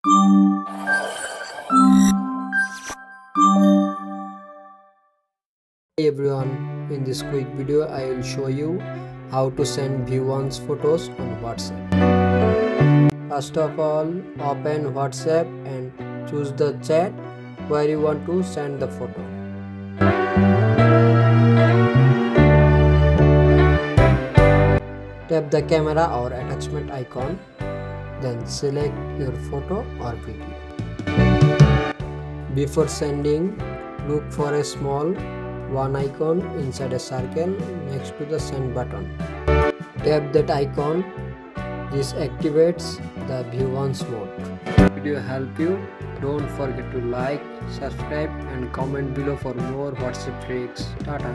Hey everyone, in this quick video I will show you how to send view-once photos on WhatsApp. First of all, open WhatsApp and choose the chat where you want to send the photo. Tap the camera or attachment icon, then select your photo or video. Before sending, look for a small one icon inside a circle next to the send button. Tap that icon. This activates the view once mode. Video help you? Don't forget to like, subscribe and comment below for more WhatsApp tricks. Tata.